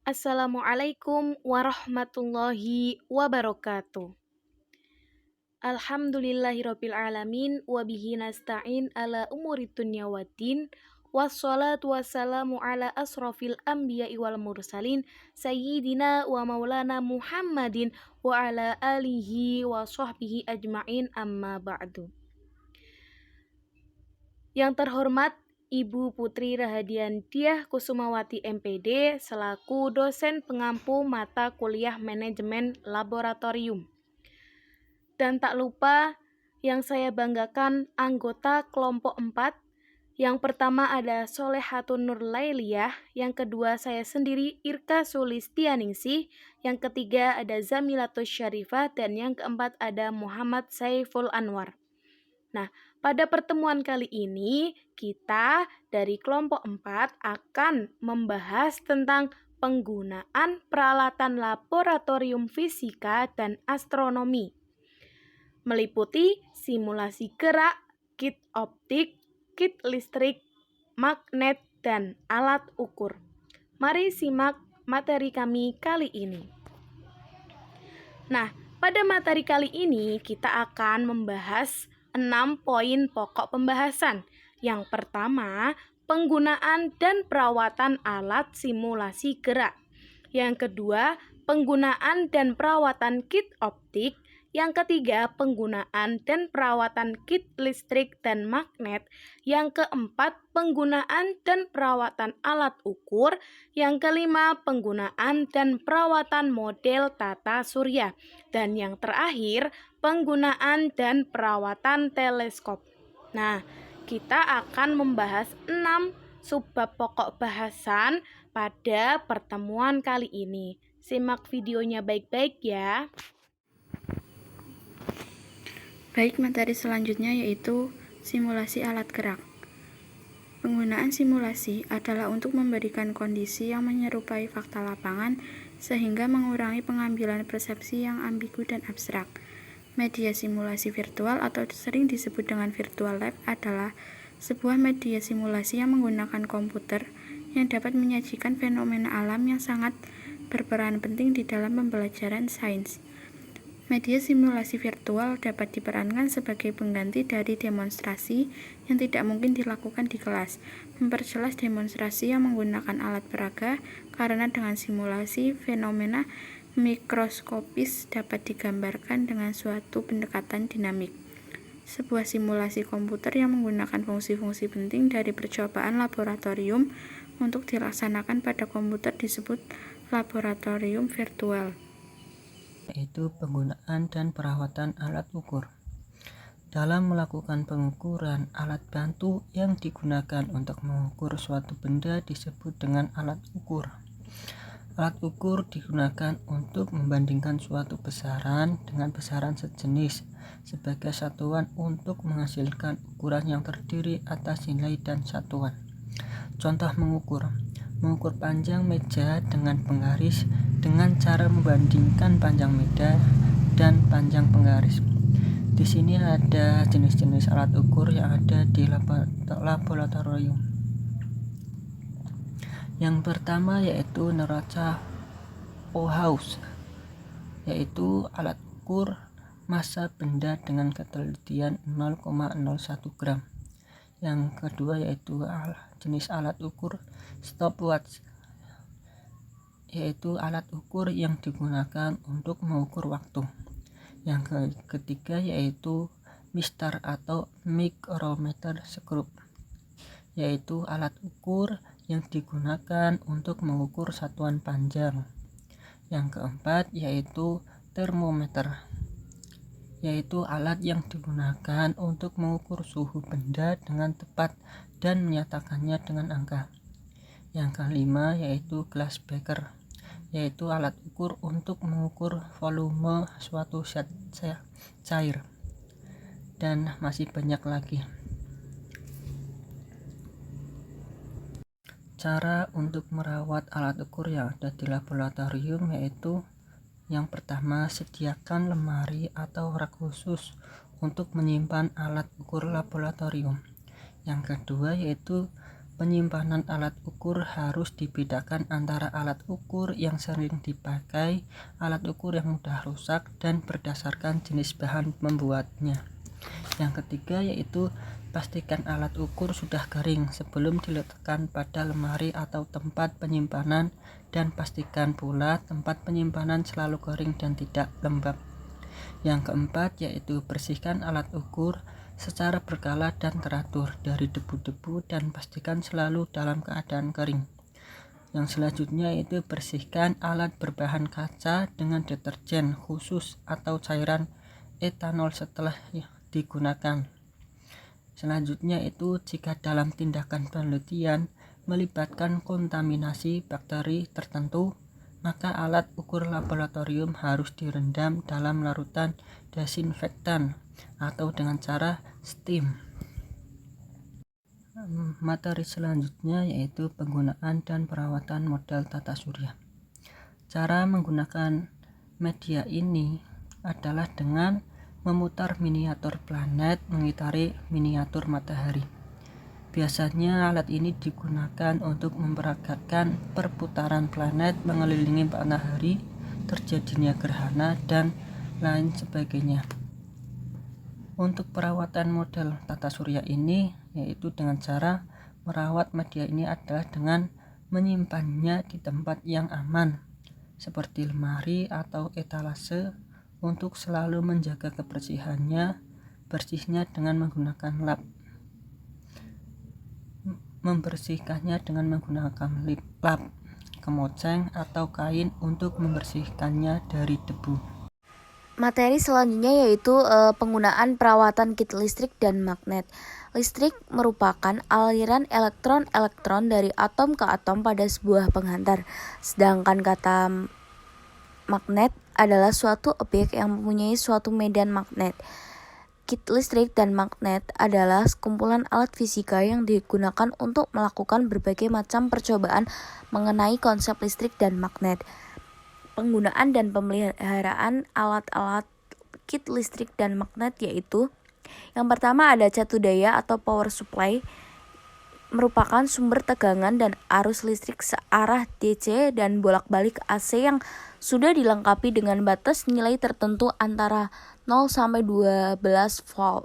Assalamualaikum warahmatullahi wabarakatuh. Alhamdulillahirabbil alamin wa bihi nasta'in ala umuri dunya waddin. Wassalatu wassalamu ala asrofil anbiya'i wal mursalin sayyidina wa maulana Muhammadin wa ala alihi wa sahbihi ajma'in amma ba'du. Yang terhormat Ibu Putri Rahadian Diah Kusumawati MPD selaku dosen pengampu mata kuliah manajemen laboratorium. Dan tak lupa yang saya banggakan anggota kelompok 4. Yang pertama ada Solehatun Nur Lailiyah, yang kedua saya sendiri Irka Sulistianingsih, yang ketiga ada Zamilatus Syarifah, dan yang keempat ada Muhammad Saiful Anwar. Nah, pada pertemuan kali ini kita dari kelompok 4 akan membahas tentang penggunaan peralatan laboratorium fisika dan astronomi, meliputi simulasi gerak, kit optik, kit listrik, magnet, dan alat ukur. Mari simak materi kami kali ini. Nah, pada materi kali ini kita akan membahas 6 poin pokok pembahasan. Yang pertama, penggunaan dan perawatan alat simulasi gerak. Yang kedua, penggunaan dan perawatan kit optik. Yang ketiga, penggunaan dan perawatan kit listrik dan magnet. Yang keempat, penggunaan dan perawatan alat ukur. Yang kelima, penggunaan dan perawatan model tata surya. Dan yang terakhir, penggunaan dan perawatan teleskop. Nah, kita akan membahas 6 subbab pokok bahasan pada pertemuan kali ini. Simak videonya baik-baik ya. Baik, materi selanjutnya yaitu simulasi alat gerak. Penggunaan simulasi adalah untuk memberikan kondisi yang menyerupai fakta lapangan sehingga mengurangi pengambilan persepsi yang ambigu dan abstrak. Media simulasi virtual atau sering disebut dengan virtual lab adalah sebuah media simulasi yang menggunakan komputer yang dapat menyajikan fenomena alam yang sangat berperan penting di dalam pembelajaran sains. Media simulasi virtual dapat diperankan sebagai pengganti dari demonstrasi yang tidak mungkin dilakukan di kelas. Memperjelas demonstrasi yang menggunakan alat peraga, karena dengan simulasi fenomena mikroskopis dapat digambarkan dengan suatu pendekatan dinamik. Sebuah simulasi komputer yang menggunakan fungsi-fungsi penting dari percobaan laboratorium untuk dilaksanakan pada komputer disebut laboratorium virtual. Yaitu penggunaan dan perawatan alat ukur. Dalam melakukan pengukuran, alat bantu yang digunakan untuk mengukur suatu benda disebut dengan alat ukur. Alat ukur digunakan untuk membandingkan suatu besaran dengan besaran sejenis sebagai satuan untuk menghasilkan ukuran yang terdiri atas nilai dan satuan. Contoh mengukur panjang meja dengan penggaris dengan cara membandingkan panjang meja dan panjang penggaris. Di sini ada jenis-jenis alat ukur yang ada di laboratorium. Yang pertama yaitu neraca Bauhaus, yaitu alat ukur massa benda dengan ketelitian 0,01 gram. Yang kedua yaitu jenis alat ukur stopwatch, yaitu alat ukur yang digunakan untuk mengukur waktu. Yang ketiga yaitu mistar atau micrometer screw, yaitu alat ukur yang digunakan untuk mengukur satuan panjang. Yang keempat yaitu termometer, yaitu alat yang digunakan untuk mengukur suhu benda dengan tepat dan menyatakannya dengan angka. Yang kelima yaitu glass beaker, yaitu alat ukur untuk mengukur volume suatu zat cair, dan masih banyak lagi. Cara untuk merawat alat ukur yang ada di laboratorium yaitu yang pertama, sediakan lemari atau rak khusus untuk menyimpan alat ukur laboratorium. Yang kedua yaitu penyimpanan alat ukur harus dibedakan antara alat ukur yang sering dipakai, alat ukur yang mudah rusak, dan berdasarkan jenis bahan pembuatnya. Yang ketiga yaitu pastikan alat ukur sudah kering sebelum diletakkan pada lemari atau tempat penyimpanan, dan pastikan pula tempat penyimpanan selalu kering dan tidak lembab. Yang keempat yaitu bersihkan alat ukur secara berkala dan teratur dari debu-debu dan pastikan selalu dalam keadaan kering. Yang selanjutnya yaitu bersihkan alat berbahan kaca dengan deterjen khusus atau cairan etanol setelah digunakan. Selanjutnya itu jika dalam tindakan penelitian melibatkan kontaminasi bakteri tertentu, maka alat ukur laboratorium harus direndam dalam larutan desinfektan atau dengan cara steam. Materi selanjutnya yaitu penggunaan dan perawatan model tata surya. Cara menggunakan media ini adalah dengan memutar miniatur planet mengitari miniatur matahari. Biasanya alat ini digunakan untuk memperagakan perputaran planet mengelilingi matahari, terjadinya gerhana, dan lain sebagainya. Untuk perawatan model tata surya ini yaitu dengan cara merawat media ini adalah dengan menyimpannya di tempat yang aman seperti lemari atau etalase untuk selalu menjaga kebersihannya, bersihnya dengan menggunakan lap. Membersihkannya dengan menggunakan lap, kemoceng atau kain untuk membersihkannya dari debu. Materi selanjutnya yaitu penggunaan perawatan kit listrik dan magnet. Listrik merupakan aliran elektron-elektron dari atom ke atom pada sebuah penghantar. Sedangkan kata magnet adalah suatu objek yang mempunyai suatu medan magnet. Kit listrik dan magnet adalah sekumpulan alat fisika yang digunakan untuk melakukan berbagai macam percobaan mengenai konsep listrik dan magnet. Penggunaan dan pemeliharaan alat-alat kit listrik dan magnet yaitu yang pertama ada catu daya atau power supply, merupakan sumber tegangan dan arus listrik searah DC dan bolak-balik AC yang sudah dilengkapi dengan batas nilai tertentu antara 0 sampai 12 volt.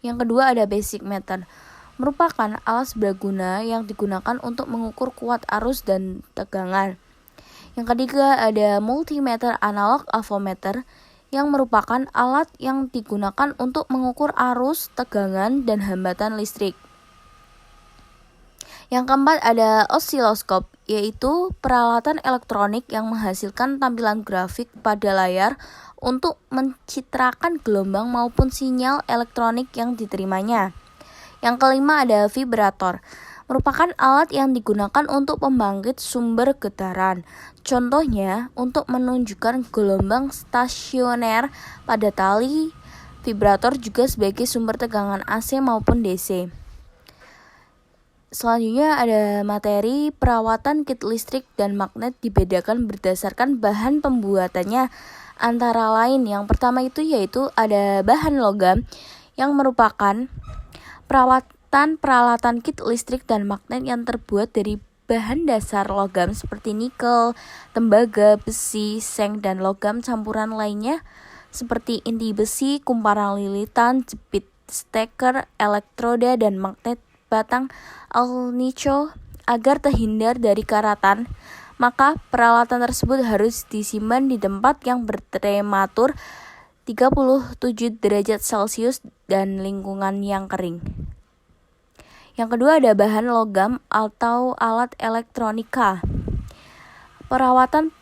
Yang kedua ada basic meter, merupakan alat serbaguna yang digunakan untuk mengukur kuat arus dan tegangan. Yang ketiga ada multimeter analog avometer yang merupakan alat yang digunakan untuk mengukur arus, tegangan, dan hambatan listrik. Yang keempat ada osiloskop, yaitu peralatan elektronik yang menghasilkan tampilan grafik pada layar untuk mencitrakan gelombang maupun sinyal elektronik yang diterimanya. Yang kelima ada vibrator, merupakan alat yang digunakan untuk pembangkit sumber getaran. Contohnya, untuk menunjukkan gelombang stasioner pada tali. Vibrator juga sebagai sumber tegangan AC maupun DC. Selanjutnya ada materi perawatan kit listrik dan magnet dibedakan berdasarkan bahan pembuatannya. Antara lain yang pertama itu yaitu ada bahan logam yang merupakan peralatan kit listrik dan magnet yang terbuat dari bahan dasar logam seperti nikel, tembaga, besi, seng, dan logam campuran lainnya seperti inti besi, kumparan lilitan, jepit steker, elektroda, dan magnet batang alnico agar terhindar dari karatan. Maka peralatan tersebut harus disimpan di tempat yang bertemperatur 37 derajat Celcius dan lingkungan yang kering. Yang kedua ada bahan logam atau alat elektronika. Peralatan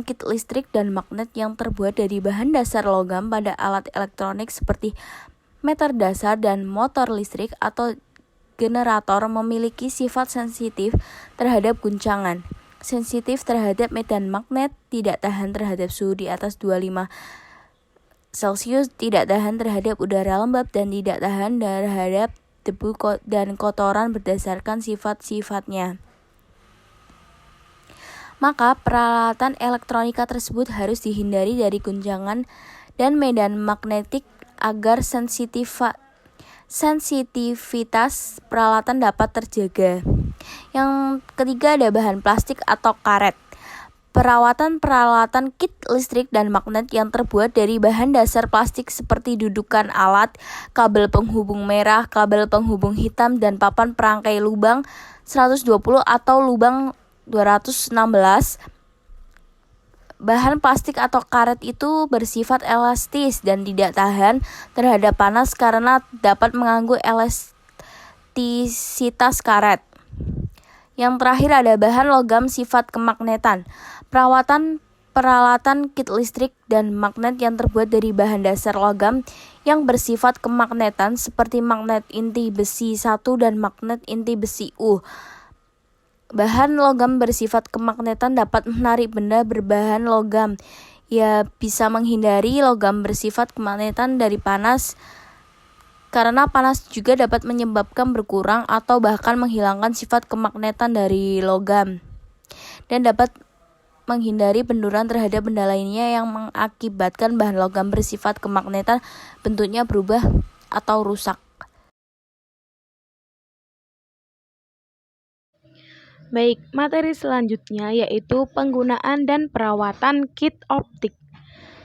kit listrik dan magnet yang terbuat dari bahan dasar logam pada alat elektronik seperti meter dasar dan motor listrik atau generator memiliki sifat sensitif terhadap guncangan, sensitif terhadap medan magnet, tidak tahan terhadap suhu di atas 25 Celcius, tidak tahan terhadap udara lembab, dan tidak tahan terhadap debu dan kotoran berdasarkan sifat-sifatnya. Maka peralatan elektronika tersebut harus dihindari dari guncangan dan medan magnetik agar sensitivitas peralatan dapat terjaga. Yang ketiga ada bahan plastik atau karet. Perawatan peralatan kit listrik dan magnet yang terbuat dari bahan dasar plastik seperti dudukan alat, kabel penghubung merah, kabel penghubung hitam, dan papan perangkai lubang 120 atau lubang 216. Bahan plastik atau karet itu bersifat elastis dan tidak tahan terhadap panas karena dapat mengganggu elastisitas karet. Yang terakhir ada bahan logam sifat kemagnetan. Perawatan peralatan kit listrik dan magnet yang terbuat dari bahan dasar logam yang bersifat kemagnetan seperti magnet inti besi 1 dan magnet inti besi U. Bahan logam bersifat kemagnetan dapat menarik benda berbahan logam. Ya, bisa menghindari logam bersifat kemagnetan dari panas, karena panas juga dapat menyebabkan berkurang atau bahkan menghilangkan sifat kemagnetan dari logam, dan dapat menghindari benturan terhadap benda lainnya yang mengakibatkan bahan logam bersifat kemagnetan bentuknya berubah atau rusak. Baik, materi selanjutnya yaitu penggunaan dan perawatan kit optik.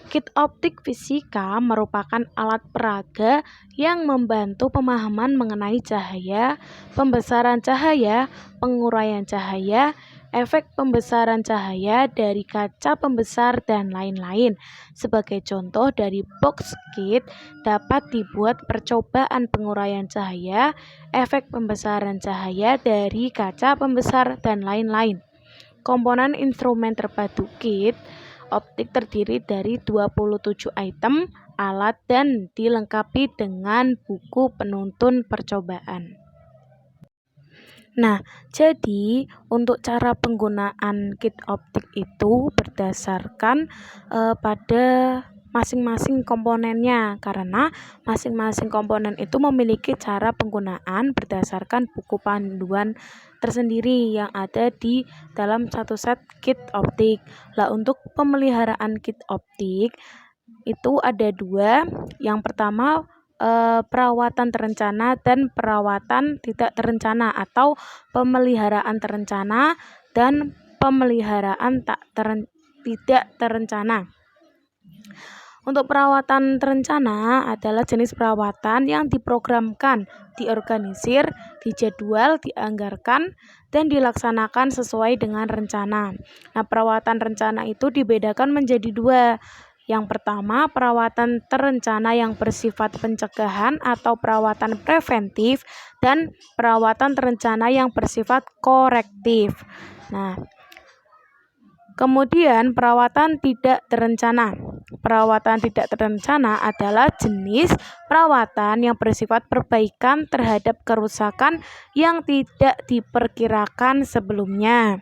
Kit optik fisika merupakan alat peraga yang membantu pemahaman mengenai cahaya, pembesaran cahaya, penguraian cahaya, efek pembesaran cahaya dari kaca pembesar, dan lain-lain. Sebagai contoh dari box kit dapat dibuat percobaan penguraian cahaya, efek pembesaran cahaya dari kaca pembesar, dan lain-lain. Komponen instrumen terpadu kit optik terdiri dari 27 item alat dan dilengkapi dengan buku penuntun percobaan. Nah, jadi untuk cara penggunaan kit optik itu berdasarkan pada masing-masing komponennya, karena masing-masing komponen itu memiliki cara penggunaan berdasarkan buku panduan tersendiri yang ada di dalam satu set kit optik. Lah, untuk pemeliharaan kit optik itu ada dua. Yang pertama perawatan terencana dan perawatan tidak terencana, atau pemeliharaan terencana dan pemeliharaan tidak terencana. Untuk perawatan terencana adalah jenis perawatan yang diprogramkan, diorganisir, dijadwal, dianggarkan, dan dilaksanakan sesuai dengan rencana. Nah, perawatan rencana itu dibedakan menjadi dua. Yang pertama, perawatan terencana yang bersifat pencegahan atau perawatan preventif, dan perawatan terencana yang bersifat korektif. Nah, kemudian perawatan tidak terencana. Perawatan tidak terencana adalah jenis perawatan yang bersifat perbaikan terhadap kerusakan yang tidak diperkirakan sebelumnya.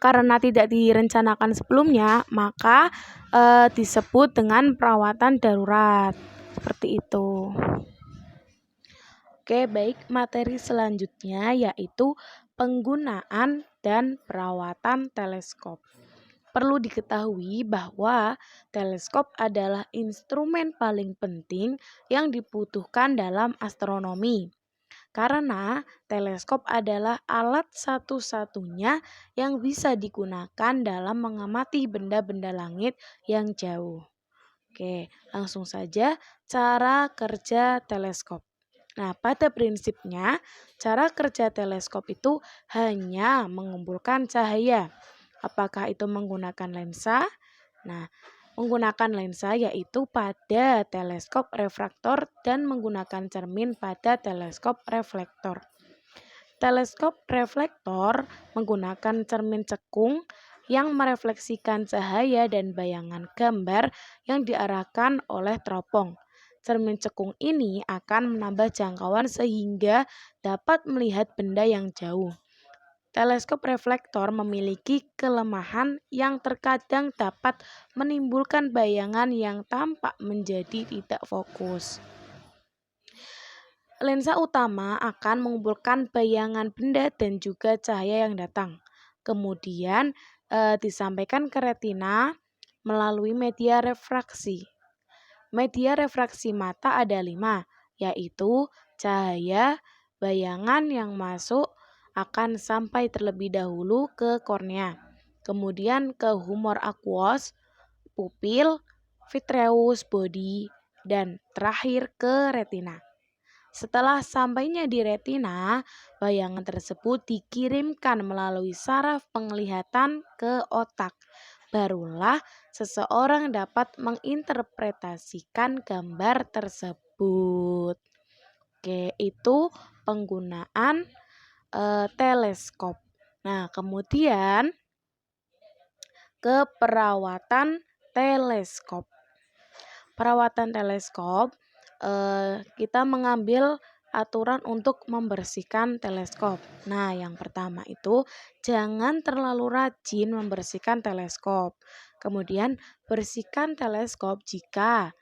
Karena tidak direncanakan sebelumnya, maka disebut dengan perawatan darurat. Seperti itu. Oke, baik, materi selanjutnya yaitu penggunaan dan perawatan teleskop. Perlu diketahui bahwa teleskop adalah instrumen paling penting yang dibutuhkan dalam astronomi. Karena teleskop adalah alat satu-satunya yang bisa digunakan dalam mengamati benda-benda langit yang jauh. Oke, langsung saja cara kerja teleskop. Nah, pada prinsipnya, cara kerja teleskop itu hanya mengumpulkan cahaya. Apakah itu menggunakan lensa? Nah, menggunakan lensa yaitu pada teleskop refraktor dan menggunakan cermin pada teleskop reflektor. Teleskop reflektor menggunakan cermin cekung yang merefleksikan cahaya dan bayangan gambar yang diarahkan oleh teropong. Cermin cekung ini akan menambah jangkauan sehingga dapat melihat benda yang jauh. Teleskop reflektor memiliki kelemahan yang terkadang dapat menimbulkan bayangan yang tampak menjadi tidak fokus. Lensa utama akan mengumpulkan bayangan benda dan juga cahaya yang datang. Kemudian disampaikan ke retina melalui media refraksi. Media refraksi mata ada 5, yaitu cahaya bayangan yang masuk akan sampai terlebih dahulu ke kornea, kemudian ke humor aqueous, pupil, vitreous body, dan terakhir ke retina. Setelah sampainya di retina, bayangan tersebut dikirimkan melalui saraf penglihatan ke otak. Barulah seseorang dapat menginterpretasikan gambar tersebut. Oke, itu penggunaan teleskop. Nah, kemudian ke perawatan teleskop. Perawatan teleskop, kita mengambil aturan untuk membersihkan teleskop. Nah, yang pertama itu jangan terlalu rajin membersihkan teleskop. Kemudian bersihkan teleskop jika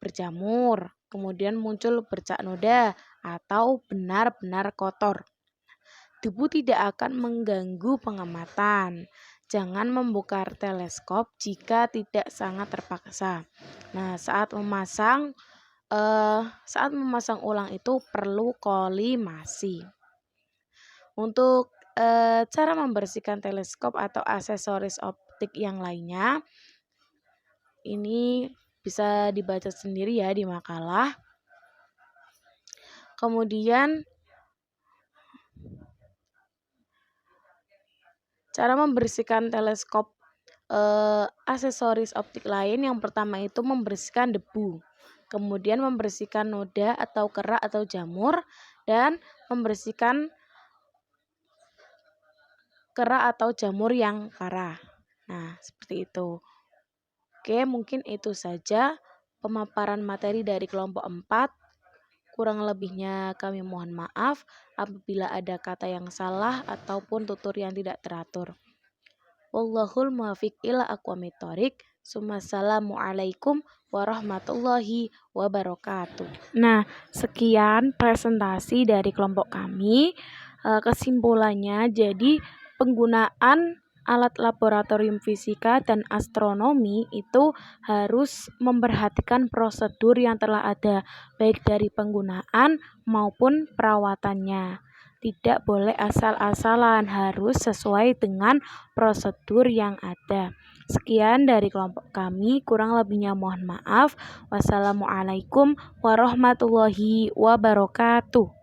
berjamur, kemudian muncul bercak noda atau benar-benar kotor. Debu tidak akan mengganggu pengamatan. Jangan membuka teleskop jika tidak sangat terpaksa. Nah, saat memasang ulang itu perlu kolimasi. Untuk cara membersihkan teleskop atau aksesoris optik yang lainnya, ini bisa dibaca sendiri ya di makalah. Kemudian cara membersihkan teleskop aksesoris optik lain, yang pertama itu membersihkan debu, kemudian membersihkan noda atau kerak atau jamur, dan membersihkan kerak atau jamur yang parah. Nah, seperti itu. Oke, mungkin itu saja pemaparan materi dari kelompok 4. Kurang lebihnya kami mohon maaf apabila ada kata yang salah ataupun tutur yang tidak teratur. Wallahul muwaffiq ila aqwamit thoriq. Assalamualaikum warahmatullahi wabarakatuh. Nah, sekian presentasi dari kelompok kami. Kesimpulannya, jadi penggunaan alat laboratorium fisika dan astronomi itu harus memperhatikan prosedur yang telah ada, baik dari penggunaan maupun perawatannya. Tidak boleh asal-asalan, harus sesuai dengan prosedur yang ada. Sekian dari kelompok kami, kurang lebihnya mohon maaf. Wassalamualaikum warahmatullahi wabarakatuh.